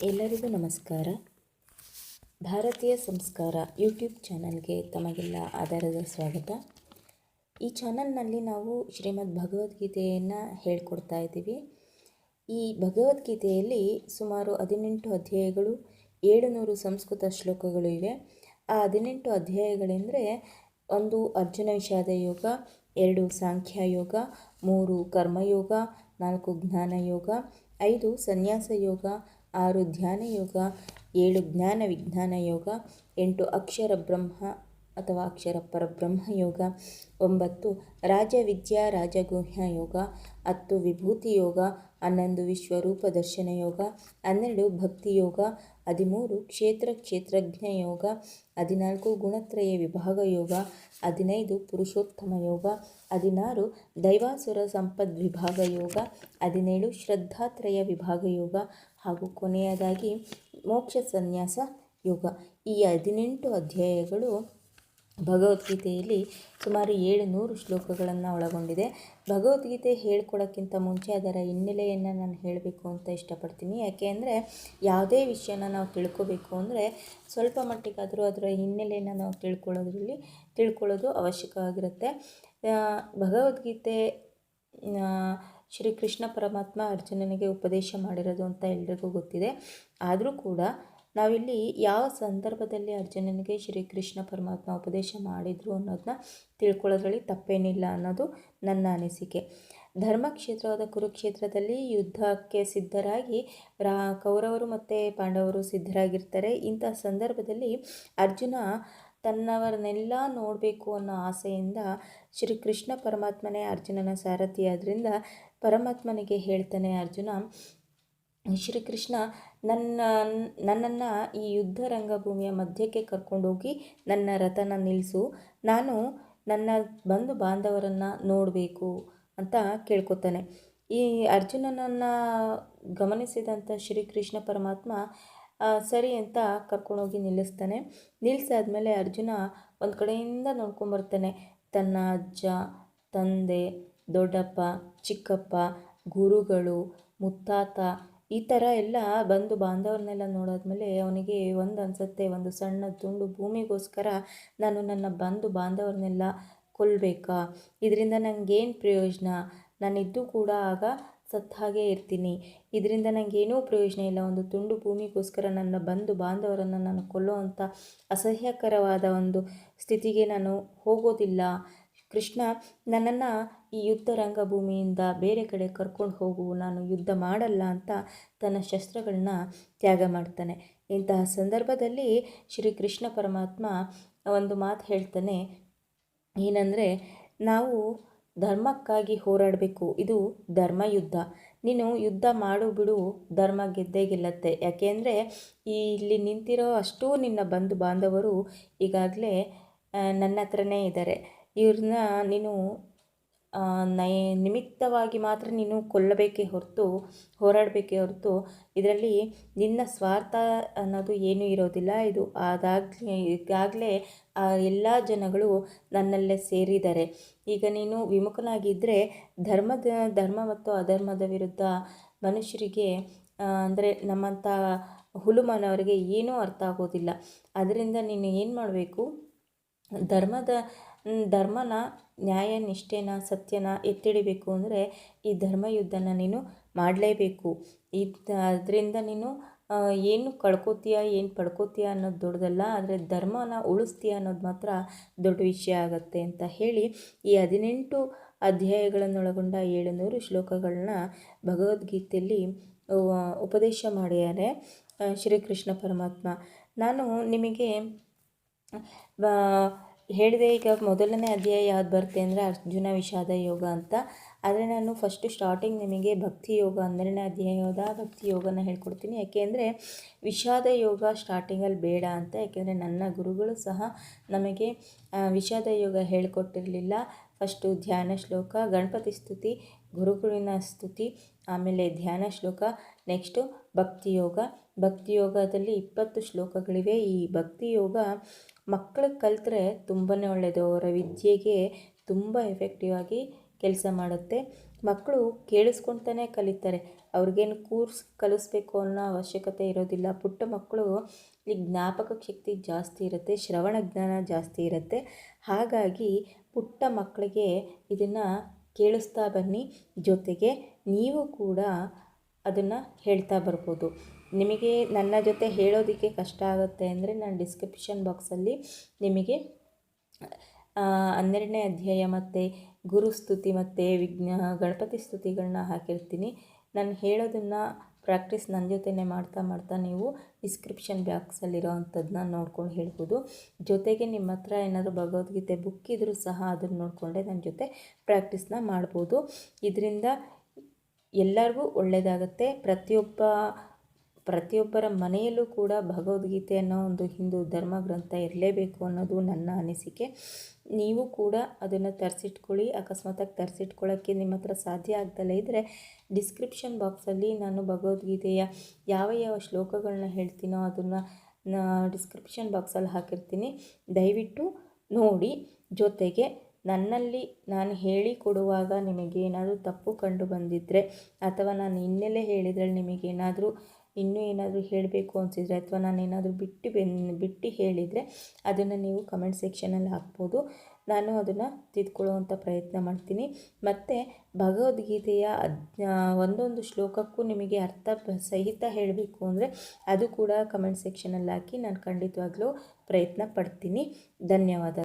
ಎಲ್ಲರಿಗೂ ನಮಸ್ಕಾರ. ಭಾರತೀಯ ಸಂಸ್ಕಾರ ಯೂಟ್ಯೂಬ್ ಚಾನಲ್ಗೆ ತಮಗೆಲ್ಲ ಆಧಾರದ ಸ್ವಾಗತ. ಈ ಚಾನಲ್ನಲ್ಲಿ ನಾವು ಶ್ರೀಮದ್ ಭಗವದ್ಗೀತೆಯನ್ನು ಹೇಳ್ಕೊಡ್ತಾ ಇದ್ದೀವಿ. ಈ ಭಗವದ್ಗೀತೆಯಲ್ಲಿ ಸುಮಾರು 18 ಅಧ್ಯಾಯಗಳು, 700 ಸಂಸ್ಕೃತ ಶ್ಲೋಕಗಳು ಇವೆ. ಆ 18 ಅಧ್ಯಾಯಗಳೆಂದರೆ 1 ಅರ್ಜುನ ವಿಷಾದ ಯೋಗ, 2 ಸಾಂಖ್ಯ ಯೋಗ, 3 ಕರ್ಮಯೋಗ, 4 ಜ್ಞಾನ ಯೋಗ, 5 ಸನ್ಯಾಸ ಯೋಗ, 6 ಧ್ಯಾನ ಯೋಗ, 7 ಜ್ಞಾನ ವಿಜ್ಞಾನ ಯೋಗ, 8 ಅಕ್ಷರ ಬ್ರಹ್ಮ ಅಥವಾ ಅಕ್ಷರ ಪರಬ್ರಹ್ಮ ಯೋಗ, 9 ರಾಜವಿದ್ಯಾ ರಾಜಗುಹ್ಯ ಯೋಗ, 10 ವಿಭೂತಿ ಯೋಗ, 11 ವಿಶ್ವರೂಪ ದರ್ಶನ ಯೋಗ, 12 ಭಕ್ತಿ ಯೋಗ, 13 ಕ್ಷೇತ್ರಜ್ಞ ಯೋಗ, 14 ಗುಣತ್ರಯ ವಿಭಾಗ ಯೋಗ, 15 ಪುರುಷೋತ್ತಮ ಯೋಗ, 16 ದೈವಾಸುರ ಸಂಪದ್ವಿಭಾಗ ಯೋಗ, 17 ಶ್ರದ್ಧಾತ್ರಯ ವಿಭಾಗ ಯೋಗ ಹಾಗೂ ಕೊನೆಯದಾಗಿ ಮೋಕ್ಷ ಸನ್ಯಾಸ ಯೋಗ. ಈ 18 ಅಧ್ಯಾಯಗಳು ಭಗವದ್ಗೀತೆಯಲ್ಲಿ ಸುಮಾರು 700 ಶ್ಲೋಕಗಳನ್ನು ಒಳಗೊಂಡಿದೆ. ಭಗವದ್ಗೀತೆ ಹೇಳ್ಕೊಡೋಕ್ಕಿಂತ ಮುಂಚೆ ಅದರ ಹಿನ್ನೆಲೆಯನ್ನು ನಾನು ಹೇಳಬೇಕು ಅಂತ ಇಷ್ಟಪಡ್ತೀನಿ. ಯಾಕೆ ಅಂದರೆ ಯಾವುದೇ ವಿಷಯನ ನಾವು ತಿಳ್ಕೋಬೇಕು ಅಂದರೆ ಸ್ವಲ್ಪ ಮಟ್ಟಿಗಾದರೂ ಅದರ ಹಿನ್ನೆಲೆಯನ್ನು ನಾವು ತಿಳ್ಕೊಳ್ಳೋದು ಅವಶ್ಯಕವಾಗಿರುತ್ತೆ. ಭಗವದ್ಗೀತೆ ಶ್ರೀಕೃಷ್ಣ ಪರಮಾತ್ಮ ಅರ್ಜುನನಿಗೆ ಉಪದೇಶ ಮಾಡಿರೋದು ಅಂತ ಎಲ್ರಿಗೂ ಗೊತ್ತಿದೆ. ಆದರೂ ಕೂಡ ನಾವಿಲ್ಲಿ ಯಾವ ಸಂದರ್ಭದಲ್ಲಿ ಅರ್ಜುನನಿಗೆ ಶ್ರೀಕೃಷ್ಣ ಪರಮಾತ್ಮ ಉಪದೇಶ ಮಾಡಿದರು ಅನ್ನೋದನ್ನ ತಿಳ್ಕೊಳ್ಳೋದ್ರಲ್ಲಿ ತಪ್ಪೇನಿಲ್ಲ ಅನ್ನೋದು ನನ್ನ ಅನಿಸಿಕೆ. ಧರ್ಮಕ್ಷೇತ್ರವಾದ ಕುರುಕ್ಷೇತ್ರದಲ್ಲಿ ಯುದ್ಧಕ್ಕೆ ಸಿದ್ಧರಾಗಿ ಕೌರವರು ಮತ್ತು ಪಾಂಡವರು ಸಿದ್ಧರಾಗಿರ್ತಾರೆ. ಇಂಥ ಸಂದರ್ಭದಲ್ಲಿ ಅರ್ಜುನ ತನ್ನವರನ್ನೆಲ್ಲ ನೋಡಬೇಕು ಅನ್ನೋ ಆಸೆಯಿಂದ ಶ್ರೀಕೃಷ್ಣ ಪರಮಾತ್ಮನೇ ಅರ್ಜುನನ ಸಾರಥಿ ಆದ್ದರಿಂದ ಪರಮಾತ್ಮನಿಗೆ ಹೇಳ್ತಾನೆ ಅರ್ಜುನ, ಶ್ರೀಕೃಷ್ಣ ನನ್ನನ್ನು ಈ ಯುದ್ಧ ರಂಗಭೂಮಿಯ ಮಧ್ಯಕ್ಕೆ ಕರ್ಕೊಂಡೋಗಿ ನನ್ನ ರಥನ ನಿಲ್ಲಿಸು, ನಾನು ನನ್ನ ಬಂಧು ಬಾಂಧವರನ್ನು ನೋಡಬೇಕು ಅಂತ ಕೇಳ್ಕೊತಾನೆ. ಈ ಅರ್ಜುನನನ್ನು ಗಮನಿಸಿದಂಥ ಶ್ರೀಕೃಷ್ಣ ಪರಮಾತ್ಮ ಸರಿ ಅಂತ ಕರ್ಕೊಂಡೋಗಿ ನಿಲ್ಲಿಸ್ತಾನೆ. ನಿಲ್ಲಿಸಾದ್ಮೇಲೆ ಅರ್ಜುನ ಒಂದು ಕಡೆಯಿಂದ ನೋಡ್ಕೊಂಬರ್ತಾನೆ. ತನ್ನ ಅಜ್ಜ, ತಂದೆ, ದೊಡ್ಡಪ್ಪ, ಚಿಕ್ಕಪ್ಪ, ಗುರುಗಳು, ಮುತ್ತಾತ ಈ ಥರ ಎಲ್ಲ ಬಂದು ಬಾಂಧವ್ರನ್ನೆಲ್ಲ ನೋಡಾದ್ಮೇಲೆ ಅವನಿಗೆ ಒಂದು ಅನಿಸುತ್ತೆ, ಒಂದು ಸಣ್ಣ ತುಂಡು ಭೂಮಿಗೋಸ್ಕರ ನಾನು ನನ್ನ ಬಂಧು ಬಾಂಧವ್ರನ್ನೆಲ್ಲ ಕೊಲ್ಲಬೇಕಾ? ಇದರಿಂದ ನನಗೇನು ಪ್ರಯೋಜನ? ನಾನಿದ್ದು ಕೂಡ ಆಗ ಸತ್ತ ಹಾಗೆ ಇರ್ತೀನಿ. ಇದರಿಂದ ನನಗೇನೂ ಪ್ರಯೋಜನ ಇಲ್ಲ. ಒಂದು ತುಂಡು ಭೂಮಿಗೋಸ್ಕರ ನನ್ನ ಬಂಧು ಬಾಂಧವರನ್ನು ನಾನು ಕೊಲ್ಲೋ ಅಂಥ ಅಸಹ್ಯಕರವಾದ ಒಂದು ಸ್ಥಿತಿಗೆ ನಾನು ಹೋಗೋದಿಲ್ಲ. ಕೃಷ್ಣ, ನನ್ನನ್ನು ಈ ಯುದ್ಧ ರಂಗಭೂಮಿಯಿಂದ ಬೇರೆ ಕಡೆ ಕರ್ಕೊಂಡು ಹೋಗು, ನಾನು ಯುದ್ಧ ಮಾಡಲ್ಲ ಅಂತ ತನ್ನ ಶಸ್ತ್ರಗಳನ್ನ ತ್ಯಾಗ ಮಾಡ್ತಾನೆ. ಇಂತಹ ಸಂದರ್ಭದಲ್ಲಿ ಶ್ರೀಕೃಷ್ಣ ಪರಮಾತ್ಮ ಒಂದು ಮಾತು ಹೇಳ್ತಾನೆ. ಏನಂದರೆ, ನಾವು ಧರ್ಮಕ್ಕಾಗಿ ಹೋರಾಡಬೇಕು. ಇದು ಧರ್ಮಯುದ್ಧ. ನೀನು ಯುದ್ಧ ಮಾಡು ಬಿಡು, ಧರ್ಮ ಗೆದ್ದೇ ಗೆಲ್ಲತ್ತೆ. ಯಾಕೆಂದರೆ ಇಲ್ಲಿ ನಿಂತಿರೋ ಅಷ್ಟೂ ನಿನ್ನ ಬಂಧು ಬಾಂಧವರು ಈಗಾಗಲೇ ನನ್ನ ಹತ್ರನೇ ಇದ್ದಾರೆ. ಇವ್ರನ್ನ ನೀನು ನಿಮಿತ್ತವಾಗಿ ಮಾತ್ರ ನೀನು ಕೊಲ್ಲಬೇಕೇ ಹೊರತು, ಹೋರಾಡಬೇಕೇ ಹೊರತು ಇದರಲ್ಲಿ ನಿನ್ನ ಸ್ವಾರ್ಥ ಅನ್ನೋದು ಏನೂ ಇರೋದಿಲ್ಲ. ಇದು ಈಗಾಗಲೇ ಎಲ್ಲ ಜನಗಳು ನನ್ನಲ್ಲೇ ಸೇರಿದ್ದಾರೆ. ಈಗ ನೀನು ವಿಮುಖನಾಗಿದ್ದರೆ ಧರ್ಮ ಮತ್ತು ಅಧರ್ಮದ ವಿರುದ್ಧ ಮನುಷ್ಯರಿಗೆ ಅಂದರೆ ನಮ್ಮಂಥ ಹುಲುಮನವರಿಗೆ ಏನೂ ಅರ್ಥ ಆಗೋದಿಲ್ಲ. ಅದರಿಂದ ನೀನು ಏನು ಮಾಡಬೇಕು, ಧರ್ಮನ ನ್ಯಾಯ ನಿಷ್ಠೆನ ಸತ್ಯನ ಎತ್ತಿಡಿಬೇಕು ಅಂದರೆ ಈ ಧರ್ಮಯುದ್ಧನ ನೀನು ಮಾಡಲೇಬೇಕು. ಅದರಿಂದ ನೀನು ಏನು ಕಳ್ಕೊತೀಯ ಏನು ಪಡ್ಕೋತೀಯ ಅನ್ನೋದು ದೊಡ್ಡದಲ್ಲ, ಆದರೆ ಧರ್ಮನ ಉಳಿಸ್ತೀಯ ಅನ್ನೋದು ಮಾತ್ರ ದೊಡ್ಡ ವಿಷಯ ಆಗುತ್ತೆ ಅಂತ ಹೇಳಿ ಈ 18 ಅಧ್ಯಾಯಗಳನ್ನೊಳಗೊಂಡ 700 ಶ್ಲೋಕಗಳನ್ನ ಭಗವದ್ಗೀತೆಯಲ್ಲಿ ಉಪದೇಶ ಮಾಡಿದ್ದಾರೆ ಶ್ರೀಕೃಷ್ಣ ಪರಮಾತ್ಮ. ನಾನು ನಿಮಗೆ ಹೇಳಿದೆ, ಈಗ ಮೊದಲನೇ ಅಧ್ಯಾಯ ಯಾವ್ದು ಬರುತ್ತೆ ಅಂದರೆ ಅರ್ಜುನ ವಿಷಾದ ಯೋಗ ಅಂತ. ಆದರೆ ನಾನು ಫಸ್ಟು ಸ್ಟಾರ್ಟಿಂಗ್ ನಿಮಗೆ ಭಕ್ತಿ ಯೋಗ 12ನೇ ಅಧ್ಯಾಯದ ಭಕ್ತಿ ಯೋಗನ ಹೇಳ್ಕೊಡ್ತೀನಿ. ಯಾಕೆ ಅಂದರೆ ವಿಷಾದ ಯೋಗ ಸ್ಟಾರ್ಟಿಂಗಲ್ಲಿ ಬೇಡ ಅಂತ. ಯಾಕೆಂದರೆ ನನ್ನ ಗುರುಗಳು ಸಹ ನಮಗೆ ವಿಷಾದ ಯೋಗ ಹೇಳ್ಕೊಟ್ಟಿರಲಿಲ್ಲ. ಫಸ್ಟು ಧ್ಯಾನ ಶ್ಲೋಕ, ಗಣಪತಿ ಸ್ತುತಿ, ಗುರುಗಳಿನ ಸ್ತುತಿ, ಆಮೇಲೆ ಧ್ಯಾನ ಶ್ಲೋಕ, ನೆಕ್ಸ್ಟು ಭಕ್ತಿ ಯೋಗ. ಭಕ್ತಿ ಯೋಗದಲ್ಲಿ 20 ಶ್ಲೋಕಗಳಿವೆ. ಈ ಭಕ್ತಿ ಯೋಗ ಮಕ್ಕಳು ಕಲಿತ್ರೆ ತುಂಬಾ ಒಳ್ಳೆಯದು. ಅವರ ವಿದ್ಯೆಗೆ ತುಂಬ ಎಫೆಕ್ಟಿವ್ ಆಗಿ ಕೆಲಸ ಮಾಡುತ್ತೆ. ಮಕ್ಕಳು ಕೇಳಿಸ್ಕೊತಾನೆ ಕಲಿತಾರೆ. ಅವ್ರಿಗೇನು ಕಲಿಸ್ಬೇಕು ಅನ್ನೋ ಅವಶ್ಯಕತೆ ಇರೋದಿಲ್ಲ. ಪುಟ್ಟ ಮಕ್ಕಳು ಈ ಜ್ಞಾಪಕ ಶಕ್ತಿ ಜಾಸ್ತಿ ಇರುತ್ತೆ, ಶ್ರವಣ ಜ್ಞಾನ ಜಾಸ್ತಿ ಇರುತ್ತೆ. ಹಾಗಾಗಿ ಪುಟ್ಟ ಮಕ್ಕಳಿಗೆ ಇದನ್ನು ಕೇಳಿಸ್ತಾ ಬನ್ನಿ. ಜೊತೆಗೆ ನೀವು ಕೂಡ ಅದನ್ನು ಹೇಳ್ತಾ ಬರ್ಬೋದು. ನಿಮಗೆ ನನ್ನ ಜೊತೆ ಹೇಳೋದಕ್ಕೆ ಕಷ್ಟ ಆಗುತ್ತೆ ಅಂದರೆ ನಾನು ಡಿಸ್ಕ್ರಿಪ್ಷನ್ ಬಾಕ್ಸಲ್ಲಿ ನಿಮಗೆ 12ನೇ ಅಧ್ಯಾಯ ಮತ್ತು ಗುರುಸ್ತುತಿ ಮತ್ತು ಗಣಪತಿ ಸ್ತುತಿಗಳನ್ನ ಹಾಕಿರ್ತೀನಿ. ನಾನು ಹೇಳೋದನ್ನು ಪ್ರಾಕ್ಟೀಸ್ ನನ್ನ ಜೊತೆನೇ ಮಾಡ್ತಾ ನೀವು ಡಿಸ್ಕ್ರಿಪ್ಷನ್ ಬಾಕ್ಸಲ್ಲಿರೋ ಅಂಥದ್ದನ್ನ ನೋಡ್ಕೊಂಡು ಹೇಳ್ಬೋದು. ಜೊತೆಗೆ ನಿಮ್ಮ ಹತ್ರ ಏನಾದರೂ ಭಗವದ್ಗೀತೆ ಬುಕ್ ಇದ್ದರೂ ಸಹ ಅದನ್ನು ನೋಡಿಕೊಂಡೆ ನನ್ನ ಜೊತೆ ಪ್ರಾಕ್ಟೀಸ್ನ ಮಾಡ್ಬೋದು. ಇದರಿಂದ ಎಲ್ಲರಿಗೂ ಒಳ್ಳೆಯದಾಗುತ್ತೆ. ಪ್ರತಿಯೊಬ್ಬರ ಮನೆಯಲ್ಲೂ ಕೂಡ ಭಗವದ್ಗೀತೆ ಅನ್ನೋ ಒಂದು ಹಿಂದೂ ಧರ್ಮ ಗ್ರಂಥ ಇರಲೇಬೇಕು ಅನ್ನೋದು ನನ್ನ ಅನಿಸಿಕೆ. ನೀವು ಕೂಡ ಅದನ್ನು ತರಿಸಿಟ್ಕೊಳ್ಳಿ. ಅಕಸ್ಮಾತಾಗಿ ತರಿಸಿಟ್ಕೊಳ್ಳೋಕ್ಕೆ ನಿಮ್ಮ ಹತ್ರ ಸಾಧ್ಯ ಆಗ್ದಲೇ ಇದ್ದರೆ ಡಿಸ್ಕ್ರಿಪ್ಷನ್ ಬಾಕ್ಸಲ್ಲಿ ನಾನು ಭಗವದ್ಗೀತೆಯ ಯಾವ ಶ್ಲೋಕಗಳನ್ನ ಹೇಳ್ತೀನೋ ಅದನ್ನು ಡಿಸ್ಕ್ರಿಪ್ಷನ್ ಬಾಕ್ಸಲ್ಲಿ ಹಾಕಿರ್ತೀನಿ. ದಯವಿಟ್ಟು ನೋಡಿ. ಜೊತೆಗೆ ನನ್ನಲ್ಲಿ ನಾನು ಹೇಳಿಕೊಡುವಾಗ ನಿಮಗೇನಾದರೂ ತಪ್ಪು ಕಂಡು ಬಂದಿದ್ದರೆ ಅಥವಾ ನಾನು ಹಿನ್ನೆಲೆ ಹೇಳಿದ್ರಲ್ಲಿ ನಿಮಗೇನಾದರೂ ಇನ್ನೂ ಏನಾದರೂ ಹೇಳಬೇಕು ಅನಿಸಿದರೆ ಅಥವಾ ನಾನೇನಾದರೂ ಬಿಟ್ಟು ಹೇಳಿದರೆ ಅದನ್ನು ನೀವು ಕಮೆಂಟ್ ಸೆಕ್ಷನಲ್ಲಿ ಹಾಕ್ಬೋದು. ನಾನು ಅದನ್ನು ತಿದ್ಕೊಳ್ಳುವಂಥ ಪ್ರಯತ್ನ ಮಾಡ್ತೀನಿ. ಮತ್ತು ಭಗವದ್ಗೀತೆಯ ಒಂದೊಂದು ಶ್ಲೋಕಕ್ಕೂ ನಿಮಗೆ ಅರ್ಥ ಸಹಿತ ಹೇಳಬೇಕು ಅಂದರೆ ಅದು ಕೂಡ ಕಮೆಂಟ್ ಸೆಕ್ಷನಲ್ಲಿ ಹಾಕಿ ನಾನು ಖಂಡಿತವಾಗ್ಲೂ ಪ್ರಯತ್ನ ಪಡ್ತೀನಿ. ಧನ್ಯವಾದ.